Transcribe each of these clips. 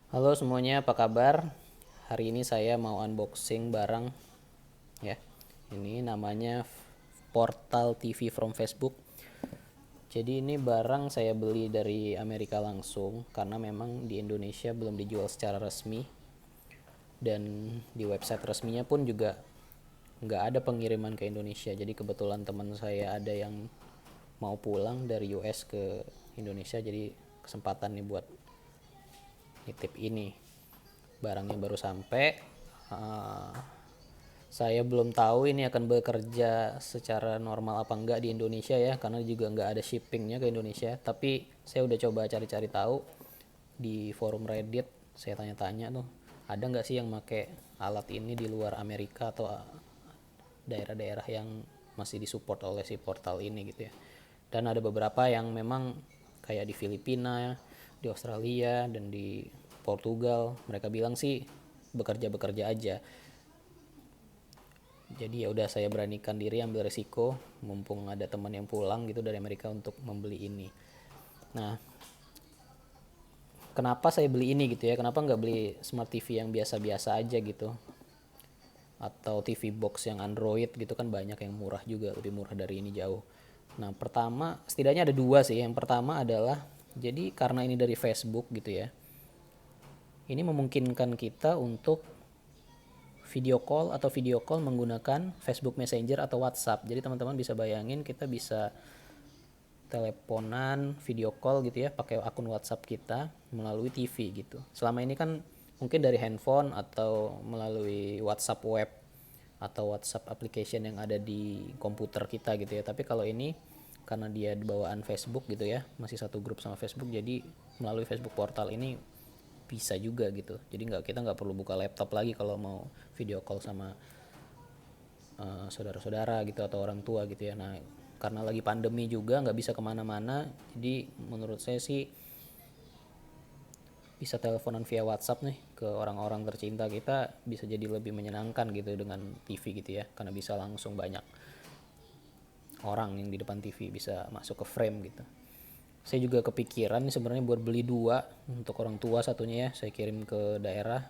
Halo semuanya, apa kabar? Hari ini saya mau unboxing barang ya. Ini namanya Portal TV from Facebook. Jadi ini barang saya beli dari Amerika langsung karena memang di Indonesia belum dijual secara resmi dan di website resminya pun juga nggak ada pengiriman ke Indonesia. Jadi kebetulan teman saya ada yang mau pulang dari US ke Indonesia, jadi kesempatan nih buat nitip ini. Barangnya baru sampai. Uh, saya belum tahu ini akan bekerja secara normal apa enggak di Indonesia ya, karena juga nggak ada shippingnya ke Indonesia. Tapi saya udah coba cari-cari tahu di forum Reddit. Saya tanya-tanya tuh, ada nggak sih yang make alat ini di luar Amerika atau daerah-daerah yang masih disupport oleh si portal ini gitu ya. Dan ada beberapa yang memang kayak di Filipina, di Australia, dan di Portugal. Mereka bilang sih bekerja-bekerja aja. Jadi ya udah saya beranikan diri ambil resiko mumpung ada teman yang pulang gitu dari Amerika untuk membeli ini. Nah, kenapa saya beli ini gitu ya? Kenapa nggak beli smart TV yang biasa-biasa aja gitu? Atau TV box yang Android gitu, kan banyak yang murah juga, lebih murah dari ini jauh. Nah, pertama setidaknya ada dua sih. Yang pertama adalah jadi karena ini dari Facebook gitu ya. Ini memungkinkan kita untuk video call menggunakan Facebook Messenger atau WhatsApp. Jadi teman-teman bisa bayangin kita bisa teleponan, video call gitu ya, pakai akun WhatsApp kita melalui TV gitu. Selama ini kan mungkin dari handphone atau melalui WhatsApp web atau WhatsApp application yang ada di komputer kita gitu ya. Tapi kalau ini karena dia bawaan Facebook gitu ya, masih satu grup sama Facebook, jadi melalui Facebook portal ini bisa juga gitu. Jadi kita nggak perlu buka laptop lagi kalau mau video call sama saudara-saudara gitu atau orang tua gitu ya. Nah, karena lagi pandemi juga nggak bisa kemana-mana, jadi menurut saya sih bisa teleponan via WhatsApp nih ke orang-orang tercinta kita, bisa jadi lebih menyenangkan gitu dengan TV gitu ya, karena bisa langsung banyak orang yang di depan TV bisa masuk ke frame gitu. Saya juga kepikiran nih sebenarnya buat beli dua untuk orang tua, satunya ya saya kirim ke daerah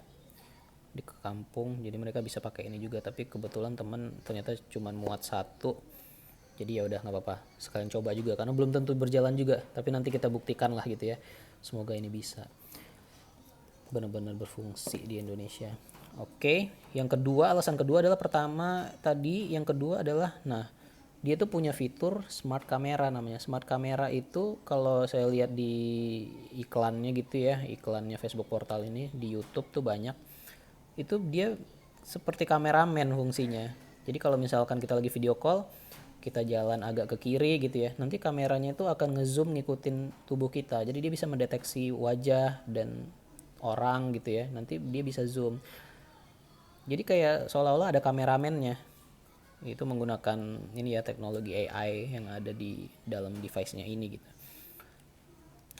di kampung jadi mereka bisa pakai ini juga, tapi kebetulan teman ternyata cuma muat satu, jadi ya udah nggak apa-apa sekalian coba juga karena belum tentu berjalan juga, tapi nanti kita buktikan lah gitu ya, semoga ini bisa benar-benar berfungsi di Indonesia. Oke, yang kedua, alasan kedua adalah pertama tadi, yang kedua adalah nah dia tuh punya fitur smart camera namanya. Smart camera itu kalau saya lihat di iklannya gitu ya, iklannya Facebook portal ini di YouTube tuh banyak. Itu dia seperti kameramen fungsinya. Jadi kalau misalkan kita lagi video call, kita jalan agak ke kiri gitu ya, nanti kameranya itu akan ngezoom ngikutin tubuh kita. Jadi dia bisa mendeteksi wajah dan orang gitu ya. Nanti dia bisa zoom. Jadi kayak seolah-olah ada kameramennya. Itu menggunakan ini ya, teknologi AI yang ada di dalam device-nya ini gitu.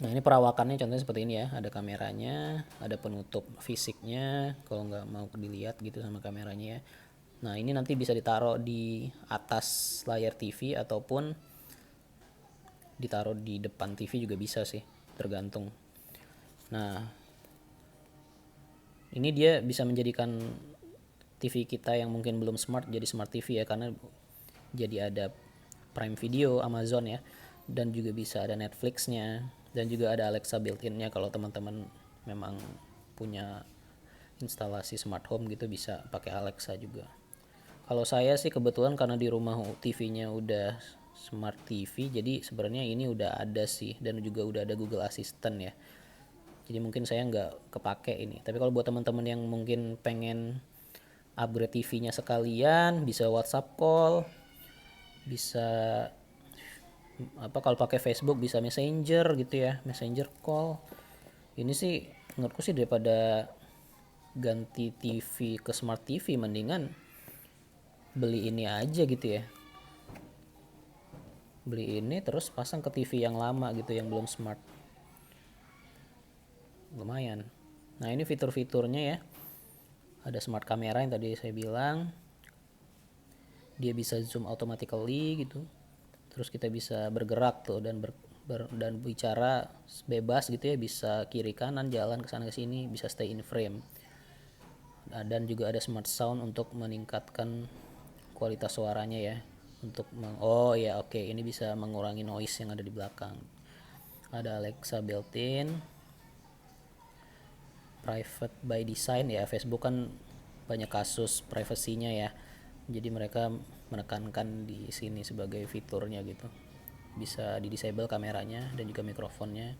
Nah ini perawakannya contohnya seperti ini ya, ada kameranya, ada penutup fisiknya kalau nggak mau dilihat gitu sama kameranya ya. Nah ini nanti bisa ditaruh di atas layar TV ataupun ditaruh di depan TV juga bisa sih, tergantung. Nah ini dia bisa menjadikan TV kita yang mungkin belum smart jadi smart TV ya, karena jadi ada Prime Video, Amazon ya, dan juga bisa ada Netflixnya, dan juga ada Alexa built-innya kalau teman-teman memang punya instalasi smart home gitu bisa pakai Alexa juga. Kalau saya sih kebetulan karena di rumah TV-nya udah smart TV, jadi sebenarnya ini udah ada sih, dan juga udah ada Google Assistant ya. Jadi mungkin saya nggak kepake ini. Tapi kalau buat teman-teman yang mungkin pengen upgrade TV-nya sekalian, bisa WhatsApp call, bisa apa kalau pakai Facebook bisa Messenger gitu ya, Messenger call. Ini sih menurutku sih daripada ganti TV ke smart TV, mendingan beli ini aja gitu ya, beli ini terus pasang ke TV yang lama gitu yang belum smart, lumayan. Nah ini fitur-fiturnya ya, ada smart kamera yang tadi saya bilang, dia bisa zoom automatically gitu, terus kita bisa bergerak tuh dan dan bicara bebas gitu ya, bisa kiri kanan, jalan ke sana ke sini, bisa stay in frame. Dan juga ada smart sound untuk meningkatkan kualitas suaranya ya, untuk oh ya oke, ini bisa mengurangi noise yang ada di belakang. Ada Alexa built-in, private by design ya. Facebook kan banyak kasus privasinya ya, jadi mereka menekankan di sini sebagai fiturnya gitu. Bisa di disable kameranya dan juga mikrofonnya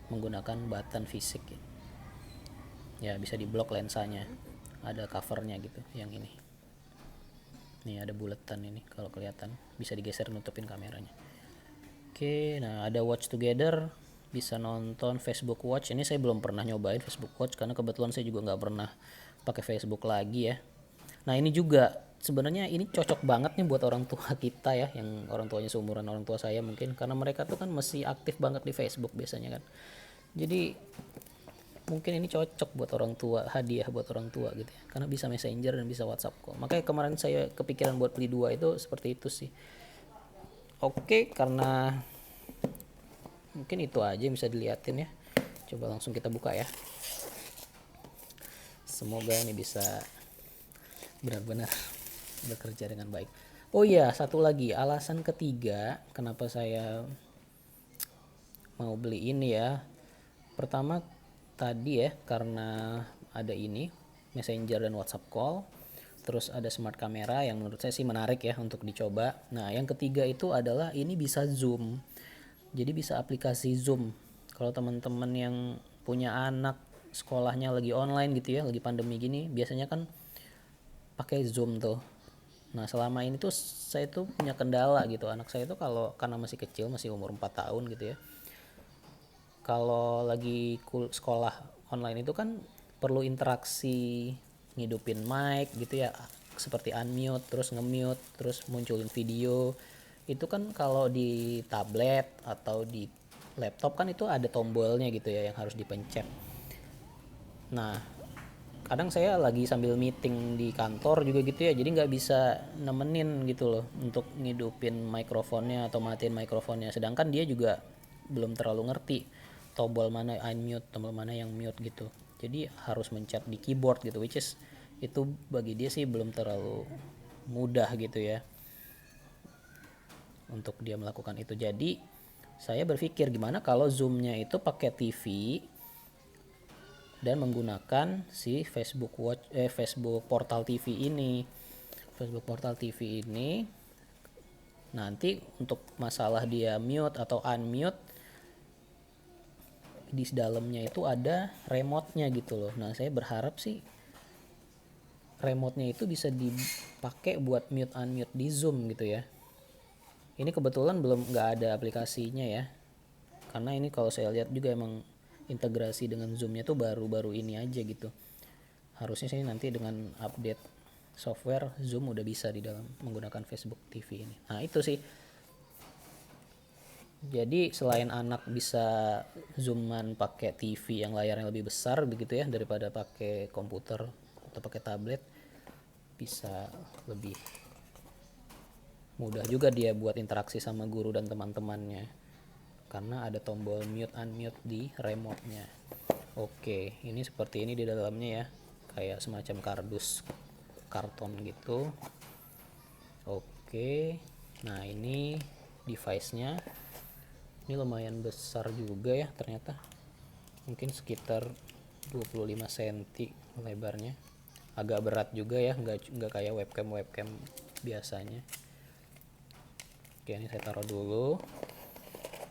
menggunakan button fisik ya, bisa di block lensanya, ada covernya gitu yang ini. Nih ada buletan ini, kalau kelihatan bisa digeser nutupin kameranya. Oke, nah ada watch together, bisa nonton Facebook Watch. Ini saya belum pernah nyobain Facebook Watch karena kebetulan saya juga nggak pernah pakai Facebook lagi ya. Nah ini juga sebenarnya ini cocok banget nih buat orang tua kita ya, yang orang tuanya seumuran orang tua saya mungkin, karena mereka tuh kan masih aktif banget di Facebook biasanya kan. Jadi mungkin ini cocok buat orang tua, hadiah buat orang tua gitu ya, karena bisa Messenger dan bisa WhatsApp call. Makanya kemarin saya kepikiran buat beli dua itu seperti itu sih. Oke, karena mungkin itu aja yang bisa dilihatin ya. Coba langsung kita buka ya. Semoga ini bisa benar-benar bekerja dengan baik. Oh iya, satu lagi alasan ketiga kenapa saya mau beli ini ya. Pertama tadi ya, karena ada ini Messenger dan WhatsApp call. Terus ada smart kamera yang menurut saya sih menarik ya untuk dicoba. Nah, yang ketiga itu adalah ini bisa zoom. Jadi bisa aplikasi Zoom. Kalau teman-teman yang punya anak sekolahnya lagi online gitu ya, lagi pandemi gini, biasanya kan pakai Zoom tuh. Nah, selama ini tuh saya tuh punya kendala gitu. Anak saya tuh kalau karena masih kecil, masih umur 4 tahun gitu ya. Kalau lagi sekolah online itu kan perlu interaksi, ngidupin mic gitu ya, seperti unmute, terus nge-mute, terus munculin video. Itu kan kalau di tablet atau di laptop kan itu ada tombolnya gitu ya yang harus dipencet. Nah, kadang saya lagi sambil meeting di kantor juga gitu ya, jadi nggak bisa nemenin gitu loh untuk ngidupin mikrofonnya atau matiin mikrofonnya, sedangkan dia juga belum terlalu ngerti tombol mana unmute, tombol mana yang mute gitu, jadi harus mencet di keyboard gitu, which is itu bagi dia sih belum terlalu mudah gitu ya untuk dia melakukan itu. Jadi saya berpikir gimana kalau zoomnya itu pakai TV dan menggunakan si Facebook Portal TV ini. Facebook Portal TV ini nanti untuk masalah dia mute atau unmute, di dalamnya itu ada remote-nya gitu loh. Nah, saya berharap sih remote-nya itu bisa dipakai buat mute unmute di Zoom gitu ya. Ini kebetulan belum nggak ada aplikasinya ya. Karena ini kalau saya lihat juga emang integrasi dengan Zoom-nya tuh baru-baru ini aja gitu. Harusnya sih nanti dengan update software Zoom udah bisa di dalam menggunakan Facebook TV ini. Nah, itu sih. Jadi selain anak bisa zooman pakai TV yang layarnya lebih besar begitu ya daripada pakai komputer atau pakai tablet, bisa lebih mudah juga dia buat interaksi sama guru dan teman-temannya karena ada tombol mute unmute di remote-nya. Oke, ini seperti ini di dalamnya ya, kayak semacam kardus karton gitu. Oke, nah ini device-nya. Ini lumayan besar juga ya ternyata, mungkin sekitar 25 cm lebarnya. Agak berat juga ya, nggak kayak webcam biasanya. Oke, ini saya taruh dulu.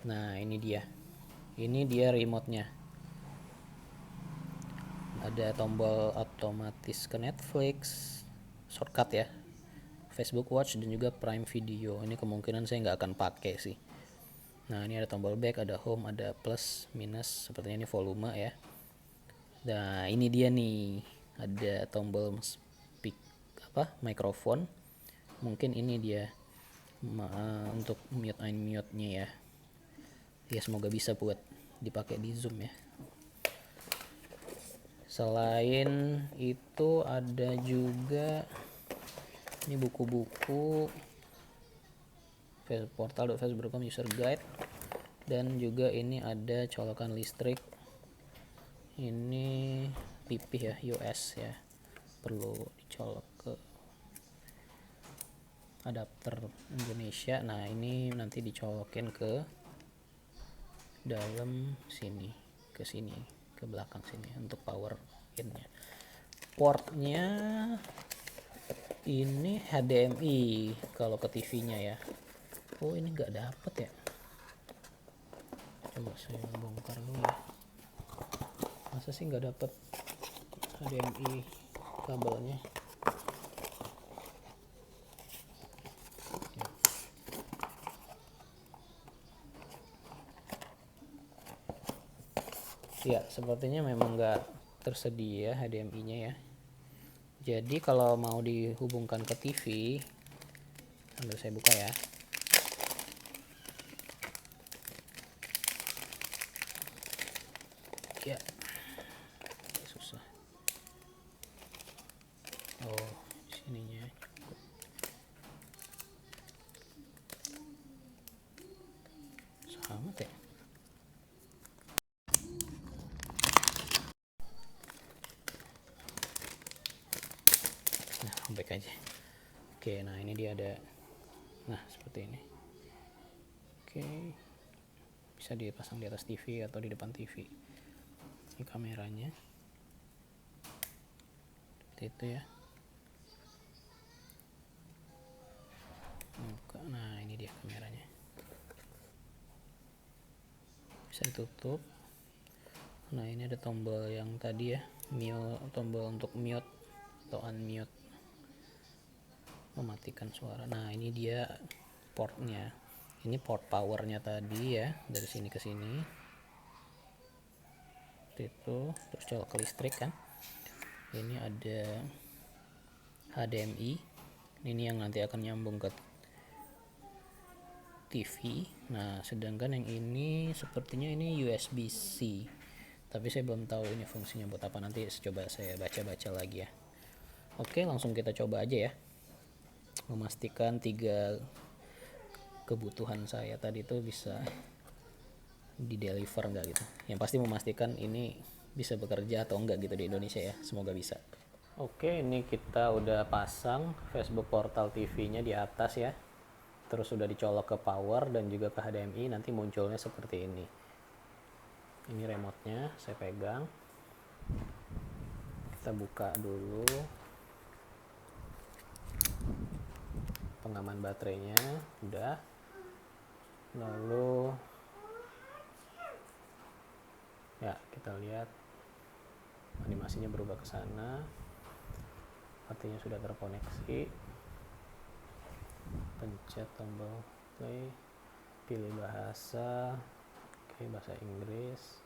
Nah, ini dia remote-nya. Ada tombol otomatis ke Netflix, shortcut ya, Facebook Watch dan juga Prime Video. Ini kemungkinan saya nggak akan pakai sih. Nah, ini ada tombol back, ada home, ada plus, minus, sepertinya ini volume ya. Nah, ini dia nih, ada tombol mikrofon. Mungkin ini dia untuk mute unmute-nya ya. Ya, semoga bisa buat dipakai di Zoom ya. Selain itu ada juga ini buku-buku portal.facebook.com user guide. Dan juga ini ada colokan listrik, ini pipih ya, US ya, perlu dicolok ke adapter Indonesia. Nah ini nanti dicolokin ke dalam sini, ke sini, ke belakang sini untuk power innya. Portnya ini HDMI kalau ke TV-nya ya. Oh ini nggak dapet ya, coba saya bongkar dulu ya. Masa sih nggak dapet HDMI kabelnya? Ya sepertinya memang nggak tersedia HDMI-nya ya. Jadi kalau mau dihubungkan ke TV, sambil saya buka ya. Ya, susah. Oh, sininya cukup. Sama ya. Nah, baik aja. Oke, nah ini dia ada. Nah, seperti ini. Oke. Bisa dipasang di atas TV atau di depan TV. Ini kameranya. Seperti itu ya. Nah, ini dia kameranya. Bisa ditutup. Nah, ini ada tombol yang tadi ya, mute, tombol untuk mute atau unmute, mematikan suara. Nah, ini dia portnya. Ini port powernya tadi ya, dari sini ke sini. Itu terus colok ke listrik kan. Ini ada HDMI. Ini yang nanti akan nyambung ke TV. Nah, sedangkan yang ini sepertinya ini USB-C. Tapi saya belum tahu ini fungsinya buat apa. Nanti coba saya baca-baca lagi ya. Oke, langsung kita coba aja ya. Memastikan 3 kebutuhan saya tadi itu bisa di deliver enggak gitu. Yang pasti memastikan ini bisa bekerja atau enggak gitu di Indonesia ya. Semoga bisa. Oke, ini kita udah pasang Facebook Portal TV-nya di atas ya. Terus sudah dicolok ke power dan juga ke HDMI. Nanti munculnya seperti ini. Ini remote-nya, saya pegang. Kita buka dulu pengaman baterainya, udah. Lalu ya kita lihat animasinya berubah ke sana, artinya sudah terkoneksi. Pencet tombol play, pilih bahasa, oke, bahasa Inggris.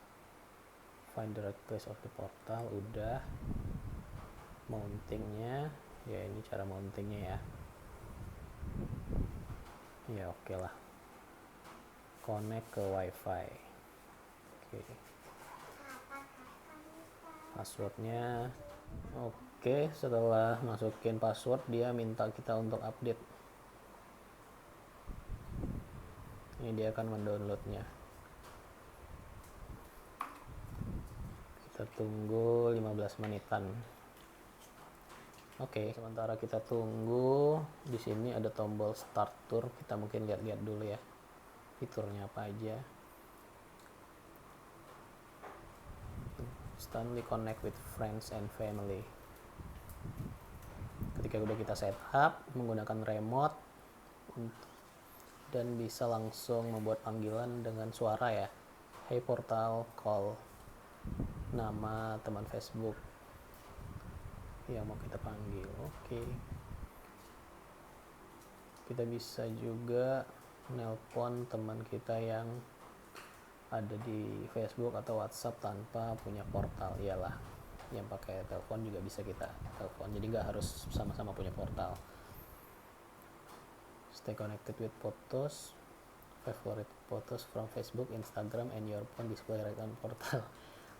Find the right place of the portal, udah. Mountingnya ya, ini cara mountingnya ya. Ya oke lah. Connect ke wifi. Oke. Passwordnya oke. Setelah masukin password, dia minta kita untuk update. Ini dia akan mendownloadnya. Kita tunggu 15 menitan. Oke, sementara kita tunggu, di sini ada tombol start tour. Kita mungkin lihat-lihat dulu ya fiturnya apa aja. Instantly connect with friends and family. Ketika udah kita setup menggunakan remote dan bisa langsung membuat panggilan dengan suara ya. Hey portal, call nama teman Facebook yang mau kita panggil. Oke. Kita bisa juga nelpon teman kita yang ada di Facebook atau WhatsApp tanpa punya portal. Iyalah, yang pakai telepon juga bisa kita telepon, jadi nggak harus sama-sama punya portal. Stay connected with photos, favorite photos from Facebook, Instagram, and your phone display right on portal.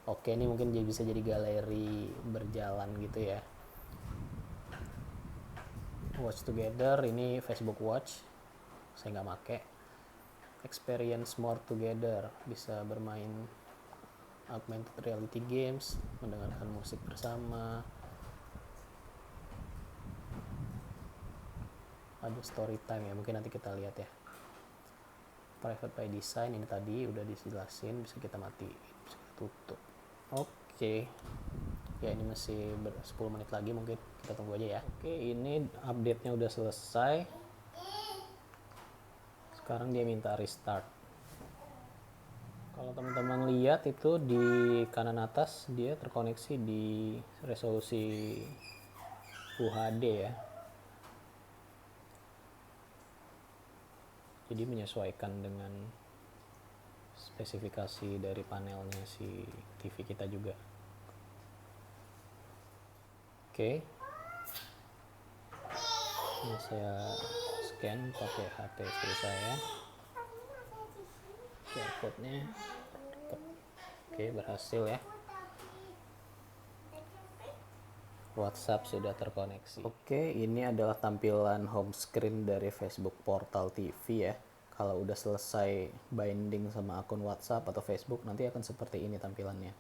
Oke, ini mungkin bisa jadi galeri berjalan gitu ya. Watch together, ini Facebook Watch, saya nggak make. experience more together, bisa bermain augmented reality games, mendengarkan musik bersama, ada story time ya, mungkin nanti kita lihat ya. Private by design ini tadi udah dijelasin, bisa kita matiin, bisa kita tutup. Oke. Ya ini masih 10 menit lagi, mungkin kita tunggu aja ya. Oke, ini update-nya udah selesai. Sekarang dia minta restart. Kalau teman-teman lihat itu di kanan atas dia terkoneksi di resolusi UHD ya. Jadi menyesuaikan dengan spesifikasi dari panelnya si TV kita juga. Oke. Ini saya scan pakai HP istri saya. QR code-nya. Oke, berhasil ya. WhatsApp sudah terkoneksi. Oke, ini adalah tampilan home screen dari Facebook Portal TV ya. Kalau udah selesai binding sama akun WhatsApp atau Facebook, nanti akan seperti ini tampilannya.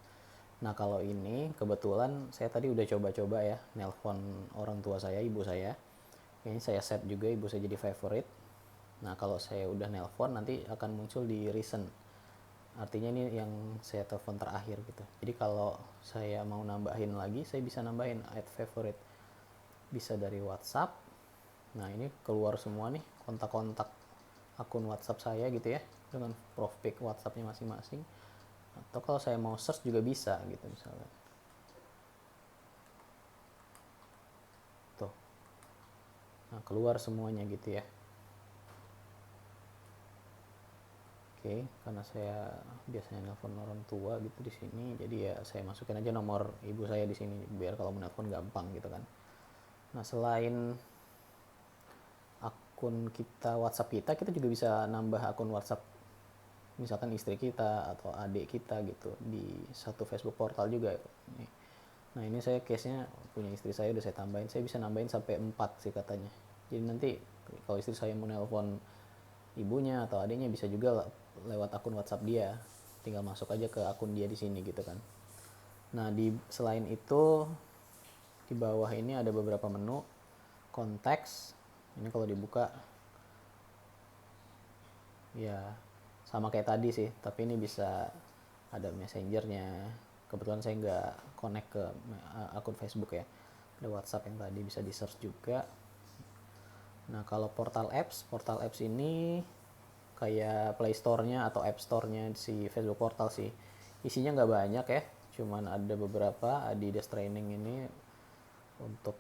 Nah, kalau ini kebetulan saya tadi udah coba-coba ya, nelpon orang tua saya, ibu saya. Ini saya set juga ibu saya jadi favorite. Nah, kalau saya udah nelpon nanti akan muncul di recent. Artinya ini yang saya telepon terakhir gitu. Jadi kalau saya mau nambahin lagi, saya bisa nambahin add favorite. Bisa dari WhatsApp. Nah, ini keluar semua nih kontak-kontak akun WhatsApp saya gitu ya, dengan profil WhatsApp-nya masing-masing. Atau kalau saya mau search juga bisa gitu misalnya. Tuh. Nah, keluar semuanya gitu ya. Oke, karena saya biasanya nelpon orang tua gitu di sini, jadi ya saya masukin aja nomor ibu saya di sini biar kalau menelpon gampang gitu kan. Nah, selain akun kita WhatsApp kita juga bisa nambah akun WhatsApp misalkan istri kita atau adik kita gitu di satu Facebook portal juga. Nah, ini saya case-nya punya istri saya udah saya tambahin, saya bisa nambahin sampai 4 sih katanya. Jadi nanti kalau istri saya mau nelpon ibunya atau adiknya bisa juga lewat akun WhatsApp dia, tinggal masuk aja ke akun dia di sini gitu kan. Nah, selain itu di bawah ini ada beberapa menu. Konteks ini kalau dibuka ya sama kayak tadi sih, tapi ini bisa ada messengernya. Kebetulan saya nggak connect ke akun Facebook ya. Ada WhatsApp yang tadi bisa di search juga. Nah, kalau portal apps ini kayak Play Store-nya atau App Store-nya si Facebook Portal sih. Isinya nggak banyak ya, cuman ada beberapa. Adidas Training ini untuk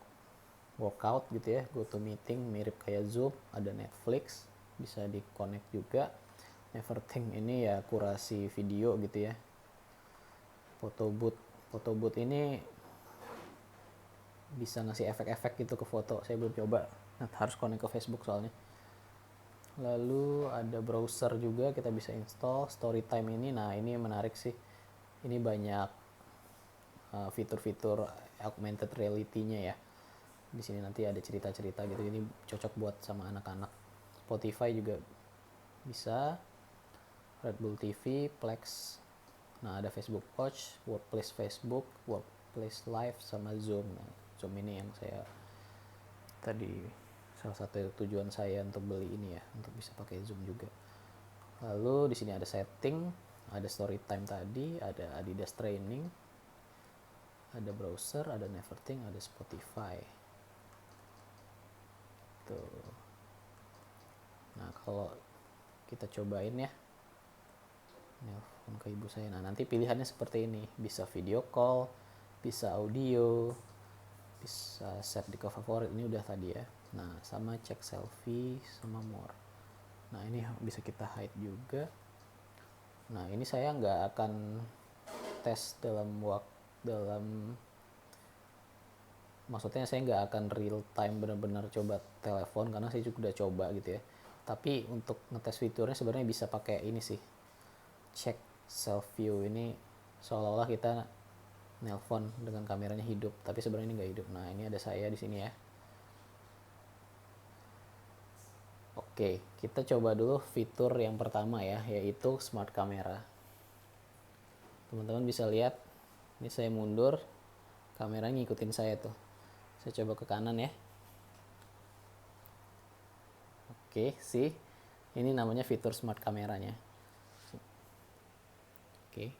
workout gitu ya, GoToMeeting mirip kayak Zoom, ada Netflix, bisa di-connect juga. Neverthink ini ya kurasi video gitu ya. Photobooth ini bisa ngasih efek-efek gitu ke foto, saya belum coba, harus connect ke Facebook soalnya. Lalu ada browser juga, kita bisa install Storytime ini. Nah, ini menarik sih, ini banyak fitur-fitur augmented reality-nya ya. Di sini nanti ada cerita-cerita gitu, ini cocok buat sama anak-anak. Spotify juga bisa, Red Bull TV, Plex. Nah, ada Facebook Watch, Workplace Facebook, Workplace Live, sama Zoom. Nah, Zoom ini yang saya tadi salah satu tujuan saya untuk beli ini ya, untuk bisa pakai Zoom juga. Lalu di sini ada setting, ada Storytime tadi, ada Adidas Training, ada browser, ada Neverthink, ada Spotify. Tuh. Nah, kalau kita cobain ya, nelfon ke ibu saya. Nah, nanti pilihannya seperti ini, bisa video call, bisa audio, bisa set di ke favorit, ini udah tadi ya. Nah, sama cek selfie, sama more. Nah, ini bisa kita hide juga. Nah, ini saya nggak akan tes maksudnya saya nggak akan real time benar-benar coba telepon, karena saya juga udah coba gitu ya. Tapi untuk ngetes fiturnya sebenarnya bisa pakai ini sih, cek self view. Ini seolah-olah kita nelpon dengan kameranya hidup, tapi sebenarnya ini nggak hidup. Nah, ini ada saya di sini ya. Oke. Oke, kita coba dulu fitur yang pertama ya, yaitu smart camera. Teman-teman bisa lihat, ini saya mundur, kameranya ngikutin saya tuh. Saya coba ke kanan ya. Oke, sih. Ini namanya fitur smart kameranya. Oke.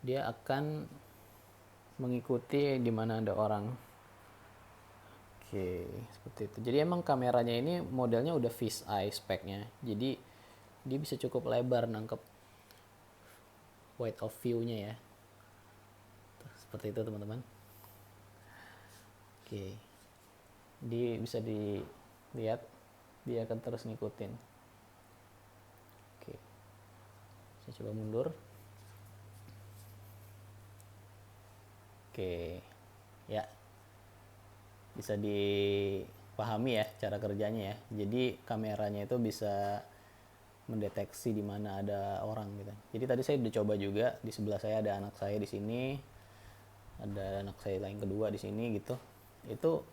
Dia akan mengikuti di mana ada orang. Oke, seperti itu. Jadi emang kameranya ini modelnya udah fisheye speknya. Jadi dia bisa cukup lebar nangkep wide of view-nya ya. Seperti itu teman-teman. Oke. Dia bisa dilihat, dia akan terus ngikutin. Oke. Saya coba mundur. Oke. Ya. Bisa dipahami ya cara kerjanya ya. Jadi kameranya itu bisa mendeteksi di mana ada orang gitu. Jadi tadi saya udah coba juga, di sebelah saya ada anak saya di sini, ada anak saya lain kedua di sini gitu. Itu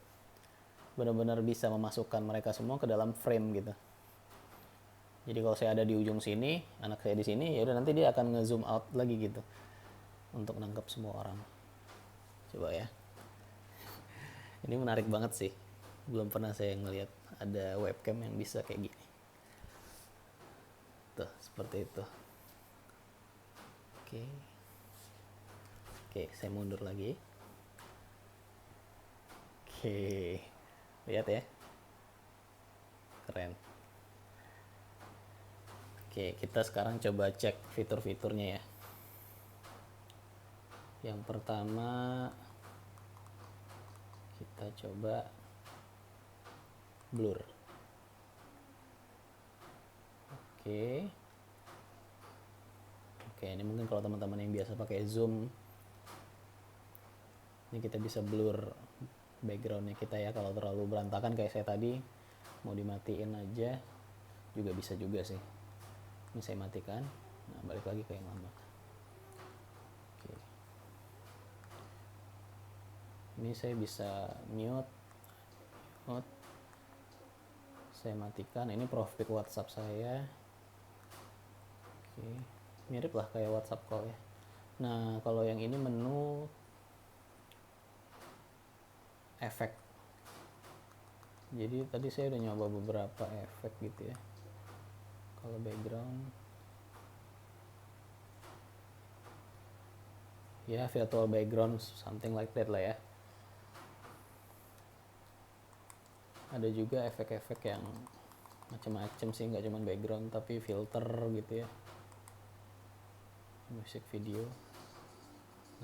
benar-benar bisa memasukkan mereka semua ke dalam frame gitu. Jadi kalau saya ada di ujung sini, anak saya di sini, ya udah nanti dia akan nge-zoom out lagi gitu untuk nangkep semua orang. Coba ya. Ini menarik banget sih. Belum pernah saya ngelihat ada webcam yang bisa kayak gini. Tuh, seperti itu. Oke. Oke, saya mundur lagi. Oke. Lihat ya. Keren. Oke, kita sekarang coba cek fitur-fiturnya ya. Yang pertama kita coba blur. Oke. Oke, ini mungkin kalau teman-teman yang biasa pakai Zoom, ini kita bisa blur backgroundnya kita ya. Kalau terlalu berantakan kayak saya tadi, mau dimatiin aja juga bisa juga sih. Ini saya matikan. Nah, balik lagi ke yang lama. Oke. Ini saya bisa mute. Saya matikan. Ini profil WhatsApp saya. Oke. Mirip lah kayak WhatsApp call ya. Nah, kalau yang ini menu efek. Jadi tadi saya udah nyoba beberapa efek gitu ya. Kalau background, ya virtual background, something like that lah ya. Ada juga efek-efek yang macam-macam sih, nggak cuma background tapi filter gitu ya, musik video.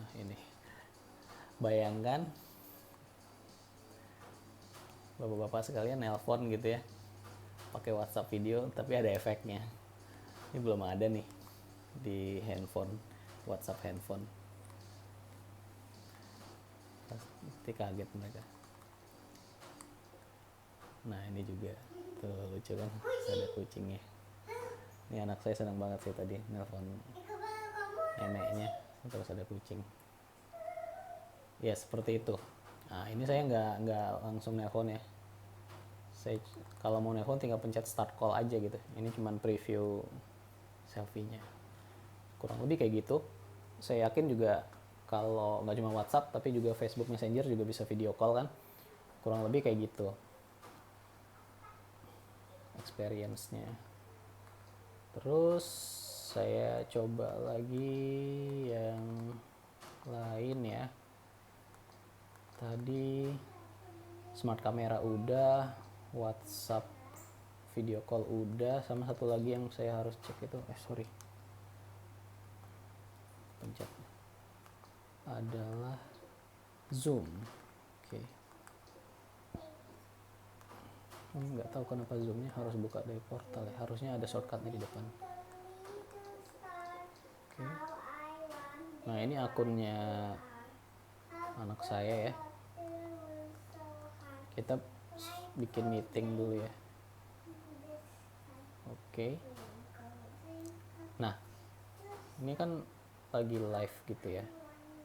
Nah ini, bayangkan bapak-bapak sekalian nelpon gitu ya, pakai WhatsApp video tapi ada efeknya. Ini belum ada nih di handphone, WhatsApp handphone. Pasti kaget mereka. Nah ini juga tuh lucu kan, ada kucingnya. Ini anak saya senang banget sih tadi nelpon neneknya, terus ada kucing. Ya seperti itu. Nah ini saya nggak langsung nelpon ya. Saya kalau mau nelpon tinggal pencet start call aja gitu. Ini cuman preview selfie-nya. Kurang lebih kayak gitu. Saya yakin juga kalau nggak cuma WhatsApp tapi juga Facebook Messenger juga bisa video call kan. Kurang lebih kayak gitu experience-nya. Terus saya coba lagi yang lain ya. Tadi smart kamera udah, WhatsApp video call udah, sama satu lagi yang saya harus cek itu pencet adalah Zoom. Oke. Nggak tahu kenapa Zoomnya harus buka dari portal ya, harusnya ada shortcutnya di depan. Oke. Nah ini akunnya anak saya ya, kita bikin meeting dulu ya. Oke. Nah ini kan lagi live gitu ya,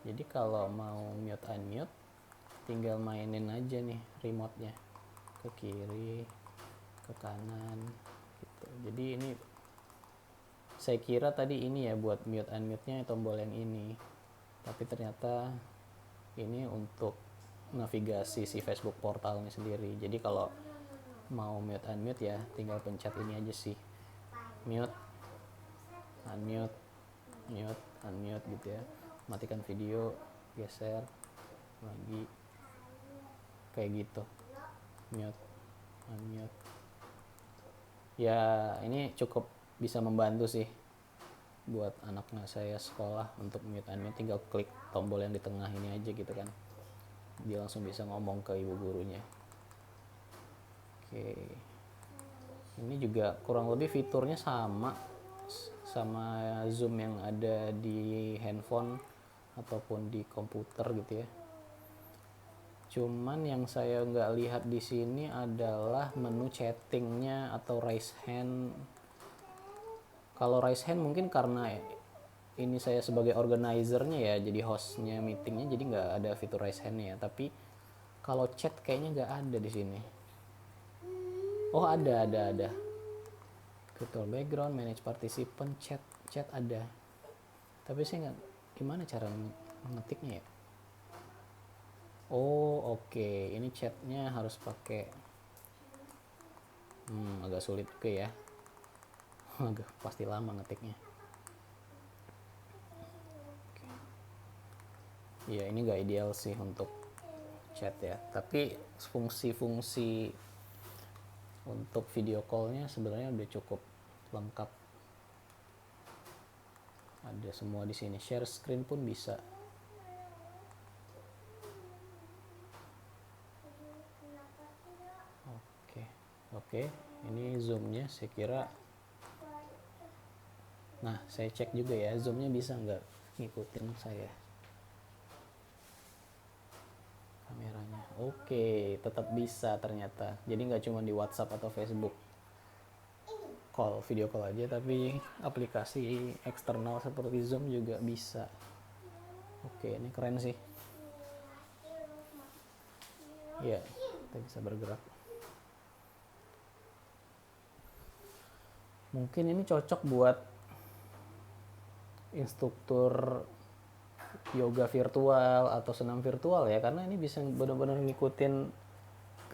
jadi kalau mau mute unmute tinggal mainin aja nih remote-nya ke kiri ke kanan gitu. Jadi ini saya kira tadi ini ya buat mute unmute-nya tombol yang ini, tapi ternyata ini untuk navigasi si Facebook portalnya sendiri. Jadi kalau mau mute unmute ya tinggal pencet ini aja sih, mute unmute, mute unmute gitu ya. Matikan video, geser lagi kayak gitu, mute unmute. Ya ini cukup bisa membantu sih buat anaknya saya sekolah untuk mute unmute, tinggal klik tombol yang di tengah ini aja gitu kan, dia langsung bisa ngomong ke ibu gurunya. Oke, ini juga kurang lebih fiturnya sama Zoom yang ada di handphone ataupun di komputer gitu ya. Cuman yang saya nggak lihat di sini adalah menu chattingnya atau raise hand. Kalau raise hand mungkin karena ini saya sebagai organizernya ya, jadi hostnya meetingnya, jadi nggak ada fitur raise hand-nya ya. Tapi kalau chat kayaknya nggak ada di sini. Oh ada. Fitur background, manage participant, chat ada. Tapi saya nggak, gimana cara ngetiknya ya? Oh oke. Ini chatnya harus pakai agak sulit juga ya. Agak pasti lama ngetiknya. Ya ini gak ideal sih untuk chat ya, tapi fungsi-fungsi untuk video call-nya sebenarnya udah cukup lengkap. Ada semua di sini, share screen pun bisa. Oke, ini zoomnya saya kira. Nah, saya cek juga ya, zoomnya bisa nggak ngikutin saya kameranya. Oke, tetap bisa ternyata. Jadi nggak cuma di WhatsApp atau Facebook call, video call aja, tapi aplikasi eksternal seperti Zoom juga bisa. Oke, ini keren sih. Ya, kita bisa bergerak. Mungkin ini cocok buat instruktur yoga virtual atau senam virtual ya, karena ini bisa benar-benar ngikutin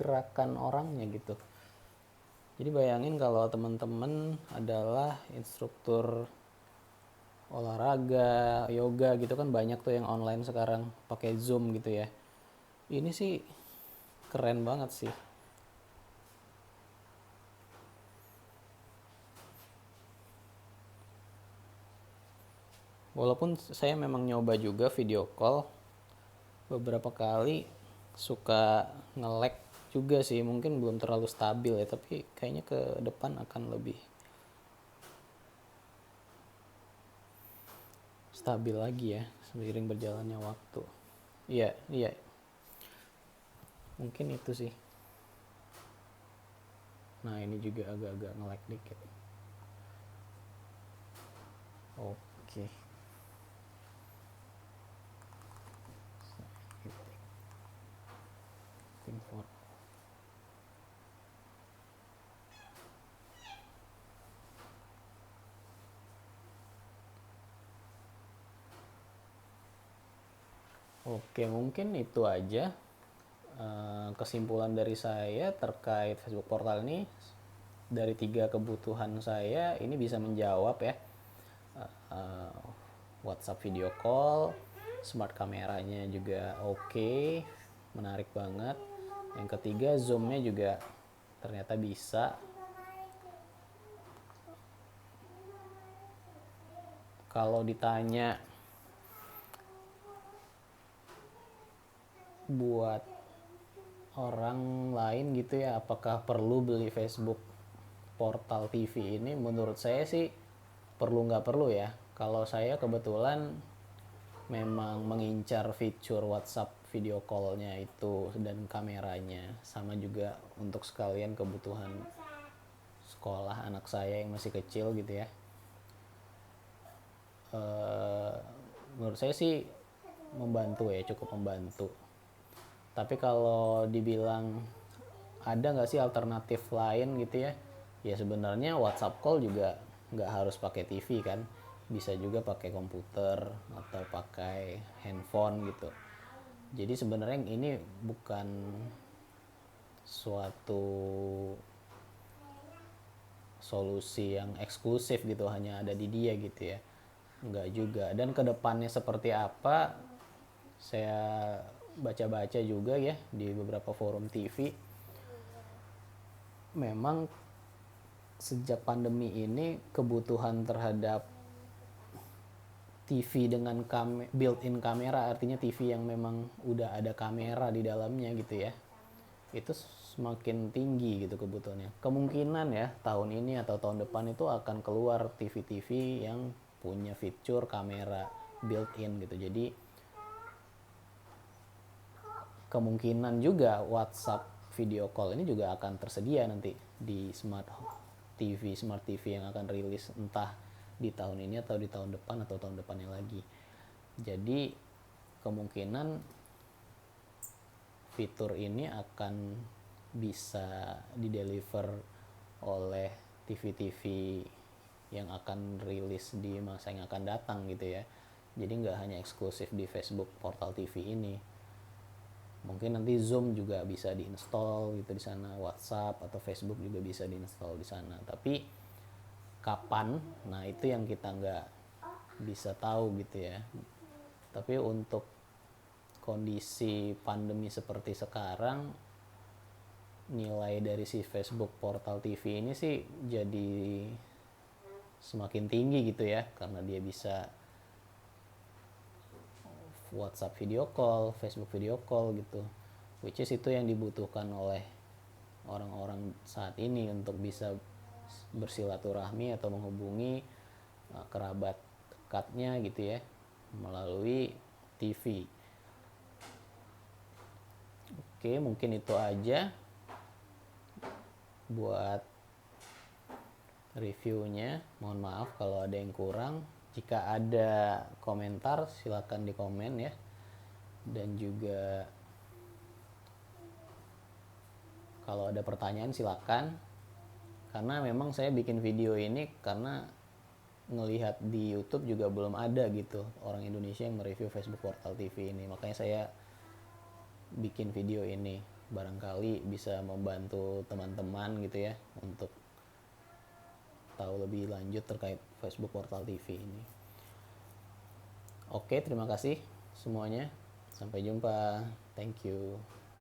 gerakan orangnya gitu. Jadi bayangin kalau teman-teman adalah instruktur olahraga, yoga gitu kan, banyak tuh yang online sekarang pakai Zoom gitu ya. Ini sih keren banget sih. Walaupun saya memang nyoba juga video call beberapa kali, suka nge-lag juga sih, mungkin belum terlalu stabil ya, tapi kayaknya ke depan akan lebih stabil lagi ya seiring berjalannya waktu. Iya, mungkin itu sih. Nah ini juga agak-agak nge-lag dikit. Oke. Oke, mungkin itu aja kesimpulan dari saya terkait Facebook Portal ini. Dari 3 kebutuhan saya ini bisa menjawab ya. Eh, WhatsApp video call, smart kameranya juga oke, menarik banget. Yang ketiga, zoomnya juga ternyata bisa. Kalau ditanya buat orang lain gitu ya, apakah perlu beli Facebook Portal TV ini, menurut saya sih perlu nggak perlu ya. Kalau saya kebetulan memang mengincar fitur WhatsApp video call-nya itu dan kameranya, sama juga untuk sekalian kebutuhan sekolah anak saya yang masih kecil gitu ya. Menurut saya sih membantu ya, cukup membantu. Tapi kalau dibilang ada nggak sih alternatif lain gitu ya? Ya sebenarnya WhatsApp call juga nggak harus pakai TV kan, bisa juga pakai komputer atau pakai handphone gitu. Jadi sebenarnya ini bukan suatu solusi yang eksklusif gitu, hanya ada di dia gitu ya. Enggak juga. Dan kedepannya seperti apa, saya baca-baca juga ya di beberapa forum TV, memang sejak pandemi ini kebutuhan terhadap TV dengan built-in kamera, artinya TV yang memang udah ada kamera di dalamnya gitu ya, itu semakin tinggi gitu kebutuhannya. Kemungkinan ya tahun ini atau tahun depan itu akan keluar TV-TV yang punya fitur kamera built-in gitu. Jadi kemungkinan juga WhatsApp video call ini juga akan tersedia nanti di smart TV yang akan rilis entah di tahun ini atau di tahun depan atau tahun depannya lagi. Jadi kemungkinan fitur ini akan bisa dideliver oleh TV-TV yang akan rilis di masa yang akan datang gitu ya. Jadi nggak hanya eksklusif di Facebook portal TV ini. Mungkin nanti Zoom juga bisa diinstal gitu di sana, WhatsApp atau Facebook juga bisa diinstal di sana. Tapi kapan? Nah itu yang kita nggak bisa tahu gitu ya. Tapi untuk kondisi pandemi seperti sekarang, nilai dari si Facebook portal TV ini sih jadi semakin tinggi gitu ya, karena dia bisa WhatsApp video call, Facebook video call gitu, which is itu yang dibutuhkan oleh orang-orang saat ini untuk bisa bersilaturahmi atau menghubungi kerabat dekatnya gitu ya melalui TV. Oke, mungkin itu aja buat reviewnya. Mohon maaf kalau ada yang kurang. Jika ada komentar silakan di komen ya. Dan juga kalau ada pertanyaan silakan. Karena memang saya bikin video ini karena ngelihat di YouTube juga belum ada gitu orang Indonesia yang mereview Facebook Portal TV ini. Makanya saya bikin video ini, barangkali bisa membantu teman-teman gitu ya untuk tahu lebih lanjut terkait Facebook Portal TV ini. Oke, terima kasih semuanya. Sampai jumpa. Thank you.